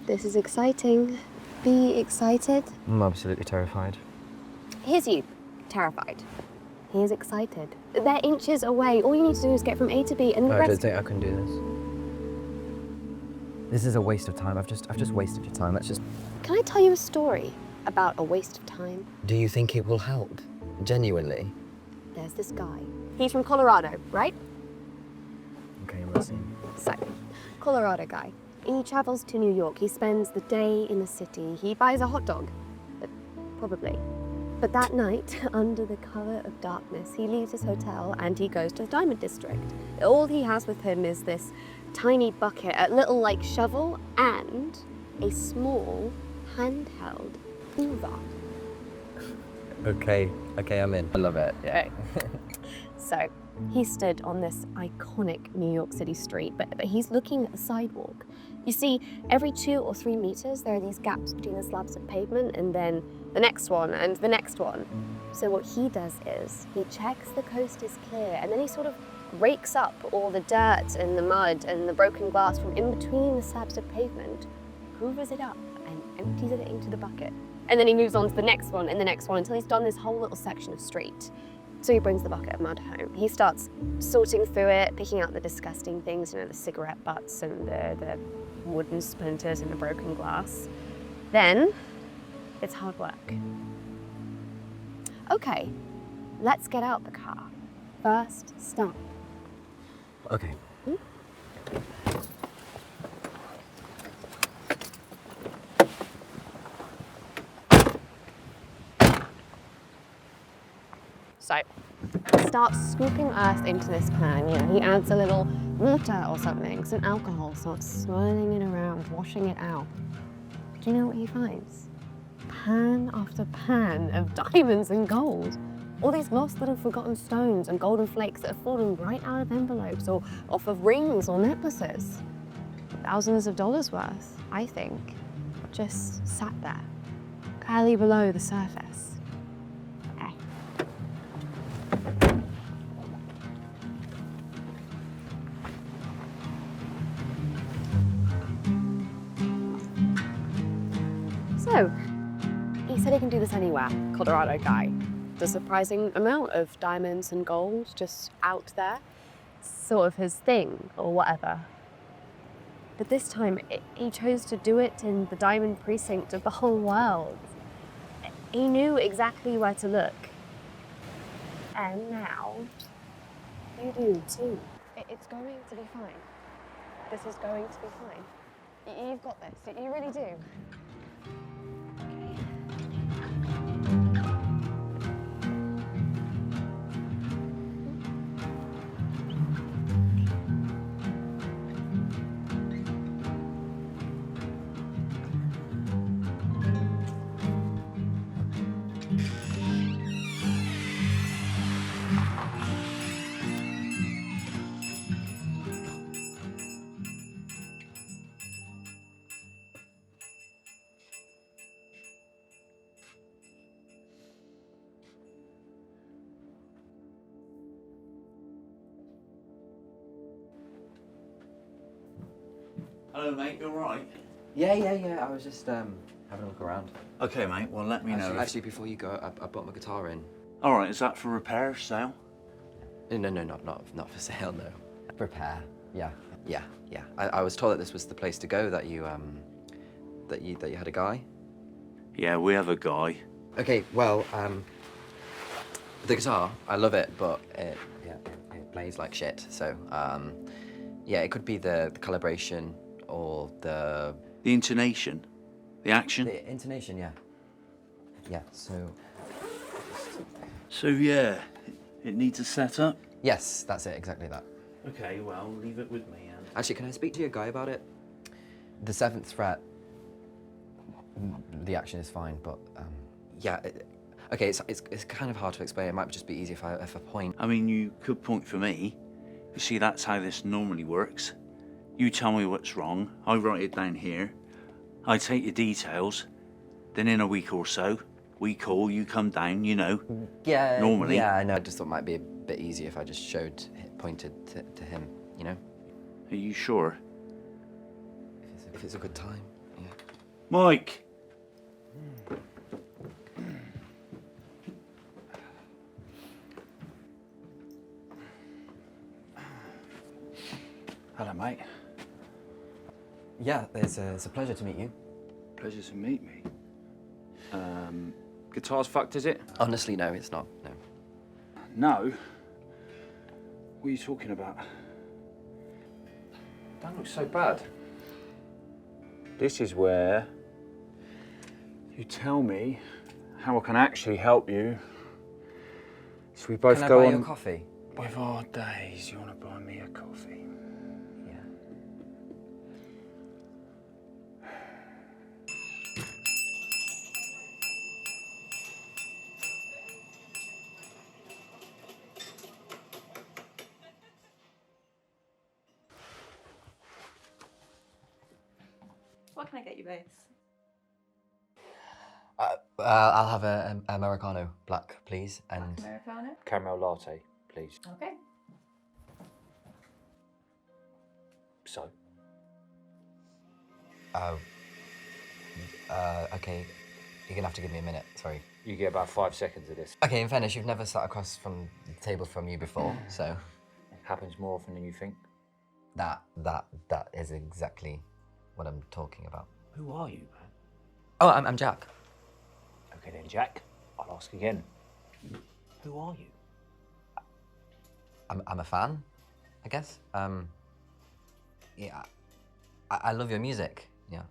This is exciting. Be excited. I'm absolutely terrified. Here's you, terrified. He is excited. They're inches away. All you need to do is get from A to B and the I rest... don't think I can do this. This is a waste of time. I've just wasted your time. Let's just... Can I tell you a story about a waste of time? Do you think it will help? Genuinely? There's this guy. He's from Colorado, right? Okay, I'm listening. So, Colorado guy. He travels to New York. He spends the day in the city. He buys a hot dog. Probably. But that night, under the cover of darkness, he leaves his hotel and he goes to the Diamond District. All he has with him is this tiny bucket, a little like shovel, and a small handheld hoover. Okay, I'm in. I love it. Yeah. So he stood on this iconic New York City street, but he's looking at the sidewalk. You see, every 2 or 3 meters, there are these gaps between the slabs of pavement and then the next one and the next one. So what he does is he checks the coast is clear and then he sort of rakes up all the dirt and the mud and the broken glass from in between the slabs of pavement, hoovers it up and empties it into the bucket. And then he moves on to the next one and the next one until he's done this whole little section of street. So he brings the bucket of mud home. He starts sorting through it, picking out the disgusting things, you know, the cigarette butts and the wooden splinters and the broken glass. Then, it's hard work. Okay, let's get out the car. First stop. Okay. So, starts scooping earth into this pan. You know, he adds a little water or something, some alcohol, starts swirling it around, washing it out. Do you know what he finds? Pan after pan of diamonds and gold. All these lost little forgotten stones and golden flakes that have fallen right out of envelopes or off of rings or necklaces. Thousands of dollars worth, I think, just sat there, barely below the surface. Okay. So, he said he can do this anywhere, Colorado guy. The surprising amount of diamonds and gold just out there, sort of his thing or whatever. But this time, he chose to do it in the diamond precinct of the whole world. He knew exactly where to look. And now, you do too. It's going to be fine. This is going to be fine. You've got this, you really do. Hello, mate, you all right? Yeah. I was just having a look around. Okay, mate, well, let me know. Actually, before you go, I brought my guitar in. All right, is that for repair, sale? No, not for sale, no. Repair, yeah. I was told that this was the place to go, that you had a guy. Yeah, we have a guy. Okay, well, the guitar, I love it, but it plays like shit. So, yeah, it could be the calibration or the intonation, the action. The intonation, yeah. Yeah. So yeah, it needs a setup. Yes, that's it, exactly that. Okay, well, leave it with me. Actually, can I speak to your guy about it? The 7th fret, the action is fine, but yeah. Okay, it's kind of hard to explain. It might just be easier if I point. I mean, you could point for me. You see, that's how this normally works. You tell me what's wrong. I write it down here. I take your details. Then in a week or so, we call. You come down. You know. Yeah. Normally. Yeah, I know. I just thought it might be a bit easier if I just pointed to him. You know. Are you sure? If it's a good time. Yeah. Mike! Hello, mate. Yeah, it's a pleasure to meet you. Pleasure to meet me. Guitar's fucked, is it? Honestly, no, it's not. No. No? What are you talking about? Don't look so bad. This is where you tell me how I can actually help you. So we both Can go I buy on you a coffee? with our days. You want to buy me a coffee? Yeah. What can I get you both? I'll have an Americano black, please, Black and Americano? Caramel latte, please. Okay. So? okay, you're gonna have to give me a minute. Sorry. You get about 5 seconds of this. Okay, in fairness, you've never sat across from the table from you before, so Happens more often than you think. that is exactly what I'm talking about. Who are you, man? Oh, I'm Jack. Okay then, Jack. I'll ask again. Who are you? I'm a fan, I guess. Yeah, I love your music. Yeah,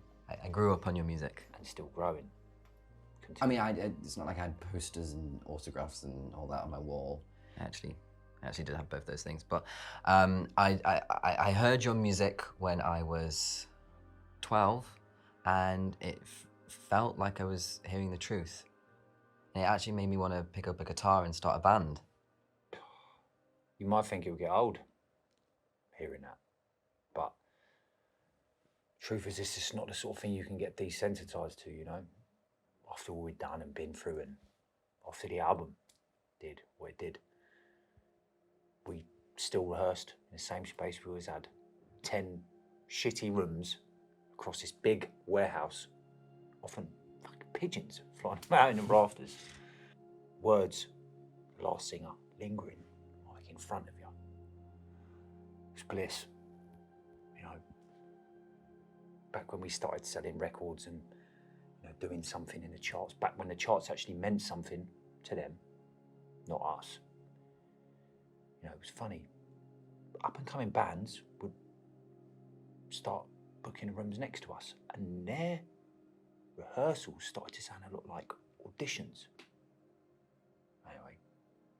I grew up on your music. And still growing. I mean, it's not like I had posters and autographs and all that on my wall. I actually did have both those things. But I heard your music when I was 12, and it felt like I was hearing the truth. And it actually made me want to pick up a guitar and start a band. You might think it would get old hearing that, but truth is, this is not the sort of thing you can get desensitized to, you know? After all we'd done and been through, and after the album did what it did, we still rehearsed in the same space we always had. 10 shitty rooms across this big warehouse, often fucking pigeons flying about in the rafters. Words, last singer, lingering like in front of you. It's bliss, you know. Back when we started selling records and doing something in the charts, back when the charts actually meant something to them, not us. You know, it was funny. Up and coming bands would start booking rooms next to us, and their rehearsals started to sound a lot like auditions. Anyway,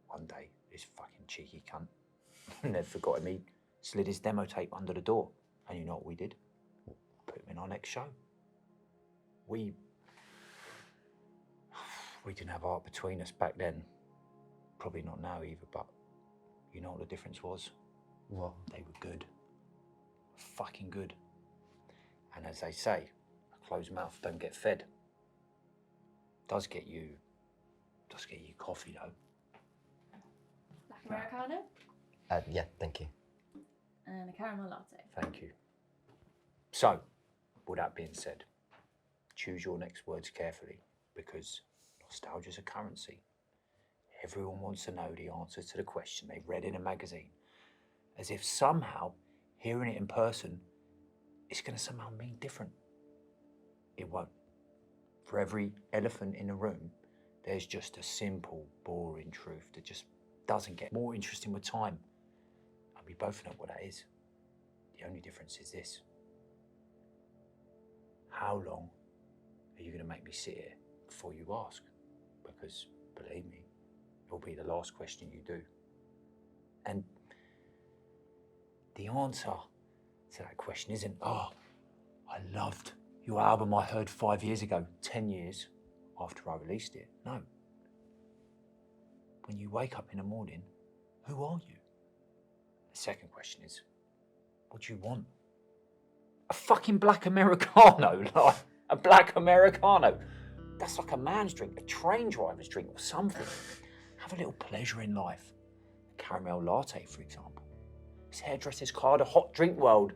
one day, this fucking cheeky cunt, never forgotten me, slid his demo tape under the door. And you know what we did? Put him in our next show. We didn't have art between us back then. Probably not now either, but you know what the difference was? What? They were good. Fucking good. And as they say, a closed mouth don't get fed. Does get you coffee though. Black Americano Yeah, thank you. and a caramel latte. Thank you. So, with that being said, choose your next words carefully, because nostalgia's a currency. Everyone wants to know the answer to the question they've read in a magazine, as if somehow hearing it in person is going to somehow mean different. It won't. For every elephant in a room, there's just a simple, boring truth that just doesn't get more interesting with time. And we both know what that is. The only difference is this. How long are you going to make me sit here before you ask? Because, believe me, it'll be the last question you do. And the answer to that question isn't, oh, I loved your album I heard 5 years ago, 10 years after I released it. No. When you wake up in the morning, who are you? The second question is, what do you want? A fucking black Americano, like a black Americano. That's like a man's drink, a train driver's drink or something. Have a little pleasure in life. A caramel latte, for example. This hairdresser's card, a hot drink world.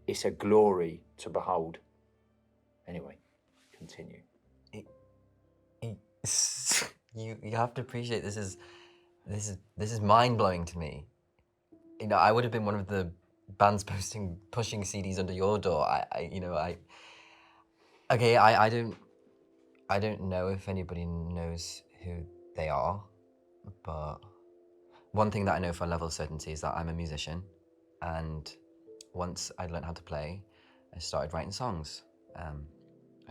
It's a glory to behold. Anyway, continue. You have to appreciate this is mind blowing to me. You know, I would have been one of the bands pushing CDs under your door. I don't know if anybody knows who they are, but one thing that I know for a level of certainty is that I'm a musician, and once I learned how to play, I started writing songs.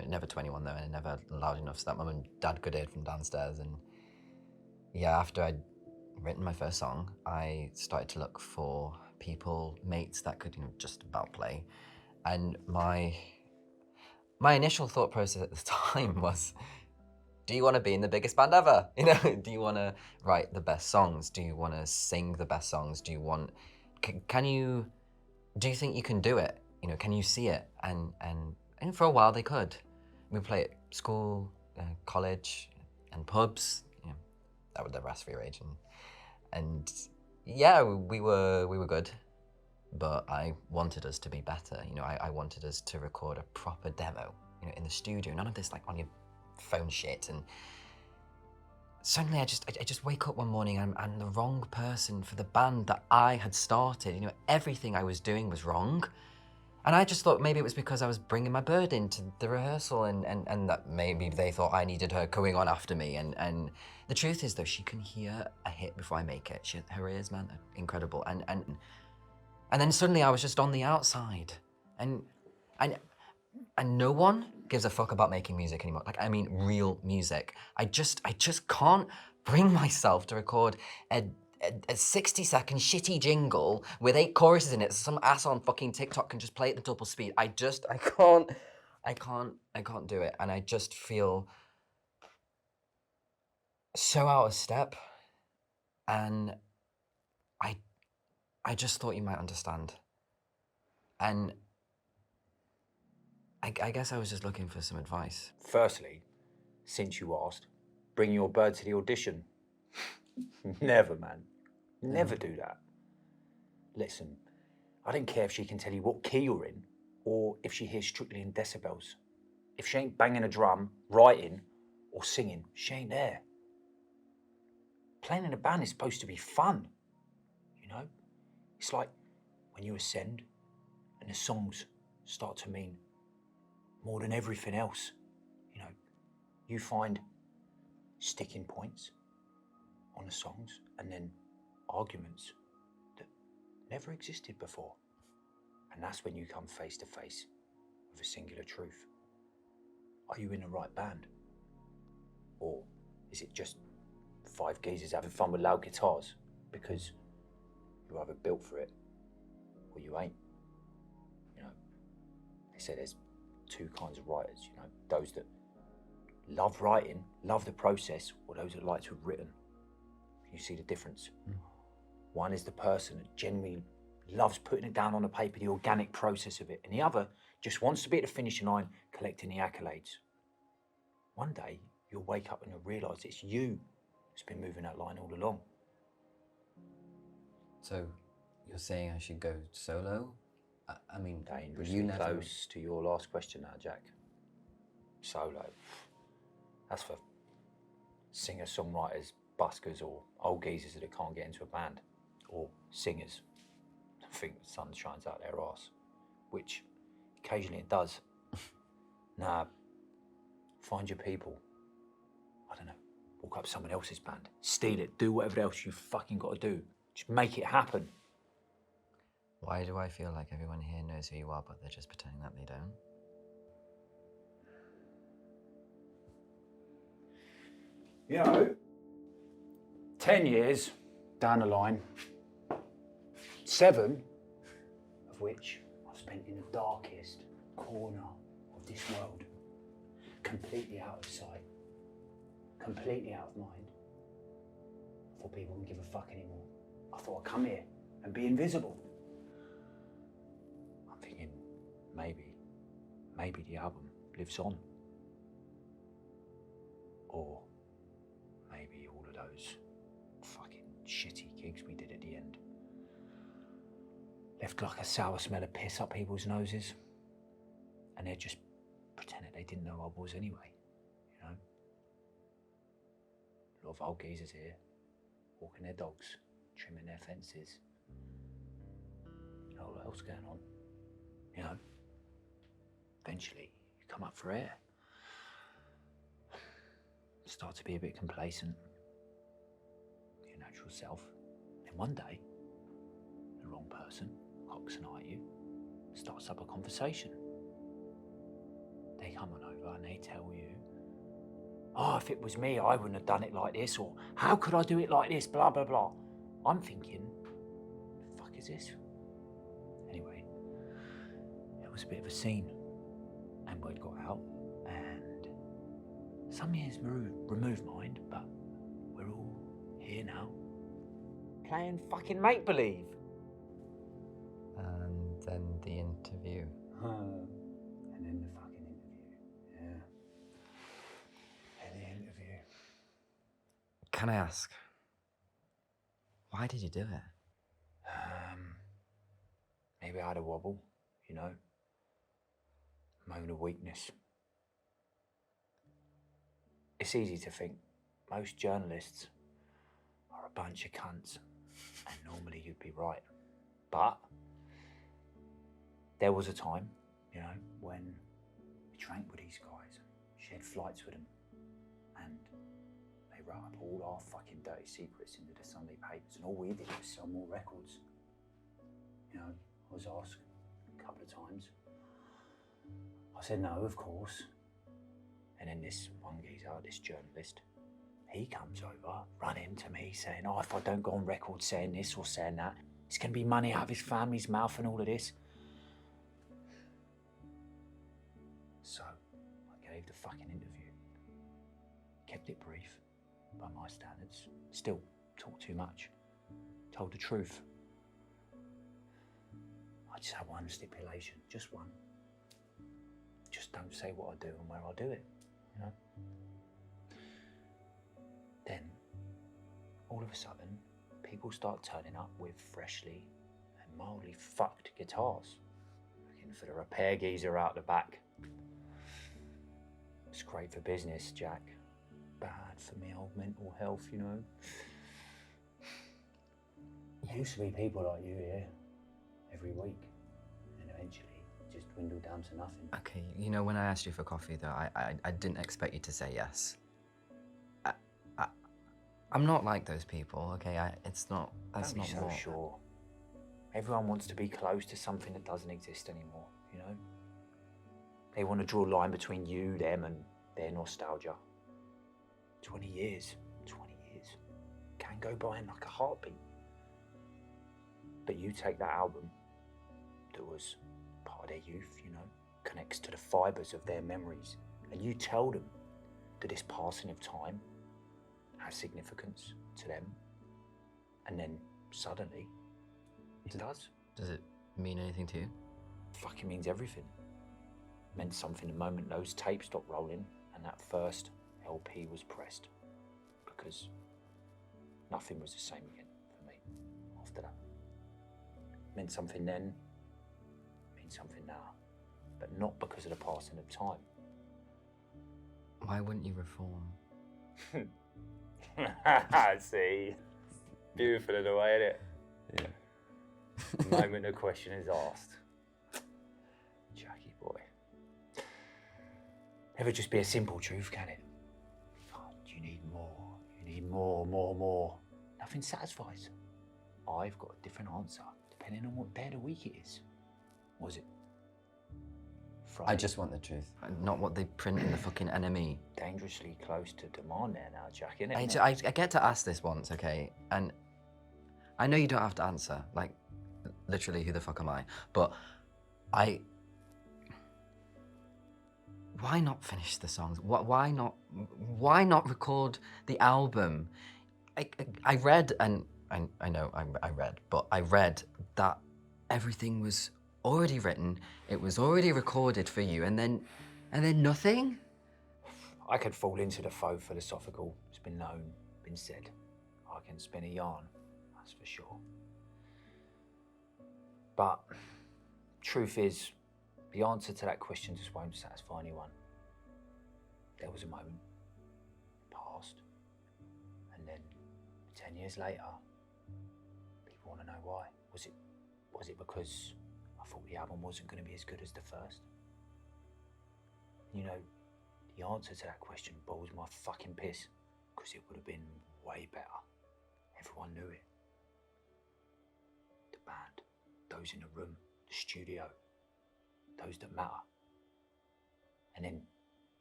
Never to anyone though, and never loud enough so that mum and dad could hear it from downstairs. And yeah, after I'd written my first song, I started to look for people, mates that could, just about play. And my initial thought process at the time was, do you want to be in the biggest band ever? Do you want to write the best songs? Do you want to sing the best songs? Do you think you can do it? Can you see it? And for a while they could. We play at school, college, and pubs. That was the raspberry rage, and yeah, we were good. But I wanted us to be better. I wanted us to record a proper demo, in the studio. None of this like on your phone shit. And suddenly I just wake up one morning and I'm the wrong person for the band that I had started. Everything I was doing was wrong. And I just thought maybe it was because I was bringing my bird into the rehearsal and that maybe they thought I needed her coming on after me. And the truth is though, she can hear a hit before I make it. Her ears, man, are incredible. And then suddenly I was just on the outside. And no one gives a fuck about making music anymore. Like, I mean, real music. I just can't bring myself to record a 60-second shitty jingle with 8 choruses in it. Some ass on fucking TikTok can just play at the double speed. I can't do it. And I just feel so out of step. And I just thought you might understand. And I guess I was just looking for some advice. Firstly, since you asked, bring your bird to the audition. Never, man. Never do that. Listen, I don't care if she can tell you what key you're in or if she hears strictly in decibels. If she ain't banging a drum, writing, or singing, she ain't there. Playing in a band is supposed to be fun, It's like when you ascend and the songs start to mean more than everything else. You find sticking points on the songs and then arguments that never existed before. And that's when you come face to face with a singular truth. Are you in the right band? Or is it just 5 geezers having fun with loud guitars? Because you're either built for it or you ain't. They say there's 2 kinds of writers, those that love writing, love the process, or those that like to have written. You see the difference? One is the person that genuinely loves putting it down on the paper, the organic process of it, and the other just wants to be at the finishing line collecting the accolades. One day, you'll wake up and you'll realise it's you that's been moving that line all along. So, you're saying I should go solo? I mean, Dangerously close to your last question now, Jack. Solo. That's for singer-songwriters, buskers, or old geezers that can't get into a band. Or singers. I think the sun shines out their arse. Which, occasionally it does. Nah, find your people. I don't know, walk up someone else's band, steal it, do whatever else you fucking got to do. Just make it happen. Why do I feel like everyone here knows who you are, but they're just pretending that they don't? 10 years down the line, 7 of which I've spent in the darkest corner of this world, completely out of sight, completely out of mind. I thought people wouldn't give a fuck anymore. I thought I'd come here and be invisible. I'm thinking, maybe the album lives on. Or maybe all of those fucking shitty gigs we did at the end left like a sour smell of piss up people's noses, and they're just pretended they didn't know I was anyway, you know. A lot of old geezers here, walking their dogs, trimming their fences. You know what else going on, you know. Eventually, you come up for air. Start to be a bit complacent. Your natural self. Then one day, the wrong person cocks an eye at you, starts up a conversation. They come on over and they tell you, oh, if it was me, I wouldn't have done it like this, or how could I do it like this, blah, blah, blah. I'm thinking, the fuck is this? Anyway, it was a bit of a scene, and word got out, and some years removed mind, but we're all here now, playing fucking make-believe. And then the interview. And then the fucking interview, yeah. And the interview. Can I ask, why did you do it? Maybe I had a wobble, you know. Moment of weakness. It's easy to think most journalists are a bunch of cunts, and normally you'd be right. But there was a time, you know, when we drank with these guys, shared flights with them, and they wrote up all our fucking dirty secrets into the Sunday papers, and all we did was sell more records. You know, I was asked a couple of times. I said no, of course. And then this one geezer, this journalist, he comes over, running to me, saying, oh, if I don't go on record saying this or saying that, it's going to be money out of his family's mouth and all of this. So I gave the fucking interview. Kept it brief, by my standards. Still talked too much. Told the truth. I just had one stipulation, just one. Just don't say what I do and where I do it, you know? Then, all of a sudden, people start turning up with freshly and mildly fucked guitars. Looking for the repair geezer out the back. It's great for business, Jack. Bad for me old mental health, you know? There used to be people like you here every week, and eventually it just dwindled down to nothing. Okay, you know, when I asked you for coffee, though, I didn't expect you to say yes. I'm not like those people, okay? That's Don't not be so what... sure. Everyone wants to be close to something that doesn't exist anymore, you know? They want to draw a line between you, them, and their nostalgia. 20 years can go by in like a heartbeat. But you take that album that was part of their youth, you know, connects to the fibres of their memories, and you tell them that this passing of time has significance to them, and then suddenly it does. Does it mean anything to you? Fucking means everything. Meant something the moment those tapes stopped rolling and that first LP was pressed, because nothing was the same again for me after that. Meant something then, means something now, but not because of the passing of time. Why wouldn't you reform? See, beautiful in a way, isn't it? Yeah. The moment the question is asked, Jackie boy. Never just be a simple truth, can it? God, you need more. You need more. Nothing satisfies. I've got a different answer, depending on what day of the week it is. Was it Friday? I just want the truth, not what they print in the fucking NME. Dangerously close to demand there now, Jack, isn't it? I get to ask this once, okay? And I know you don't have to answer, like, literally, who the fuck am I? But why not finish the songs? Why not record the album? I read, and I know I read, but I read that everything was already written, it was already recorded for you, and then nothing? I could fall into the faux philosophical. It's been known, been said. I can spin a yarn, that's for sure. But truth is, the answer to that question just won't satisfy anyone. there was a moment, passed, and then 10 years later, people want to know why. Was it because I thought the album wasn't going to be as good as the first? You know, the answer to that question boils my fucking piss, because it would have been way better. Everyone knew it. The band, those in the room, the studio, those that matter. And then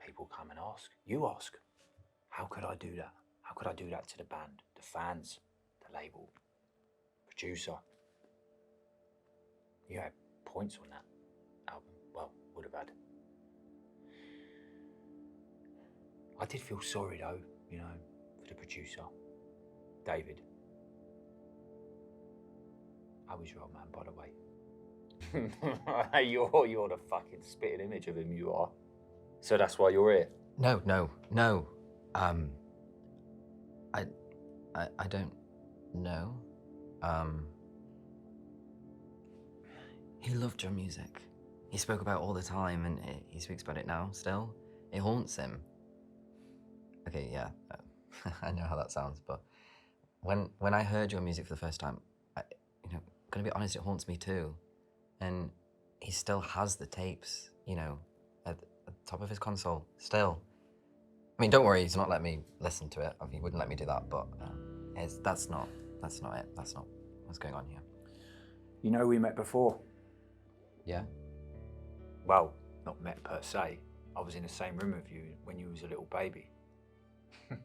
people come and ask, you ask, how could I do that? How could I do that to the band, the fans, the label, producer? You had points on that album. Well, would have had. I did feel sorry though, you know, for the producer, David. I was your old man, by the way. You're the fucking spitting image of him, you are. So that's why you're here? No. I don't know. He loved your music. He spoke about it all the time, and he speaks about it now still. It haunts him. Okay, yeah, I know how that sounds, but when I heard your music for the first time, gonna be honest, it haunts me too. And he still has the tapes, at the top of his console, still. I mean, don't worry, he's not let me listen to it. He wouldn't let me do that, but that's not it. That's not what's going on here. You know, we met before. Yeah? Well, not met per se. I was in the same room with you when you was a little baby. So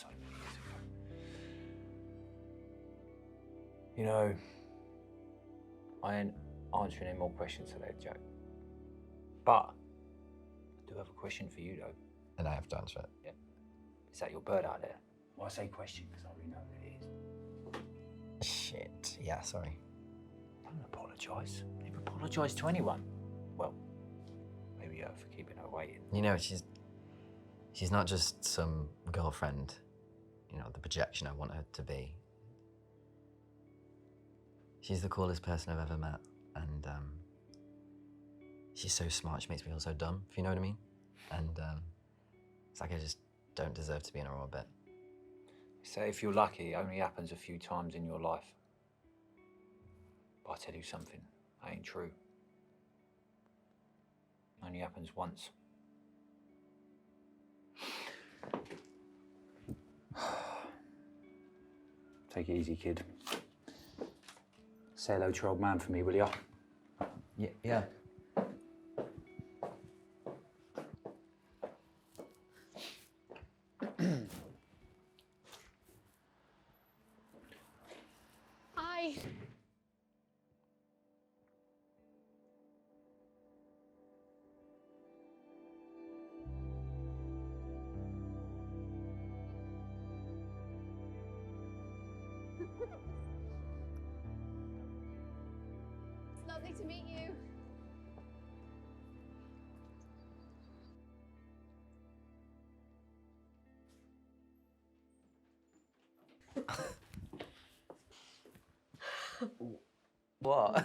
many years ago. You know, I ain't answering any more questions today, Jack. But I do have a question for you, though. And I have to answer it. Yeah. Is that your bird out there? Well, I say question because I already know what it is. Shit. Yeah, sorry. Don't apologise. Never apologise to anyone. Well, maybe for keeping her waiting. She's not just some girlfriend, the projection I want her to be. She's the coolest person I've ever met, and she's so smart, she makes me feel so dumb, if you know what I mean. And it's like I just don't deserve to be in her orbit. Say if you're lucky, it only happens a few times in your life. But I tell you something, that ain't true. It only happens once. Take it easy, kid. Say hello to your old man for me, will ya? Yeah. Hi. It's lovely to meet you. What? Hi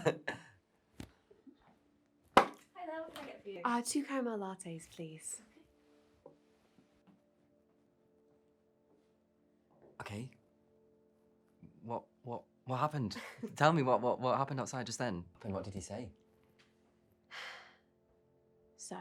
there, what can I get for you? 2 caramel lattes, please. Okay. What happened? Tell me what happened outside just then. And what did he say? So,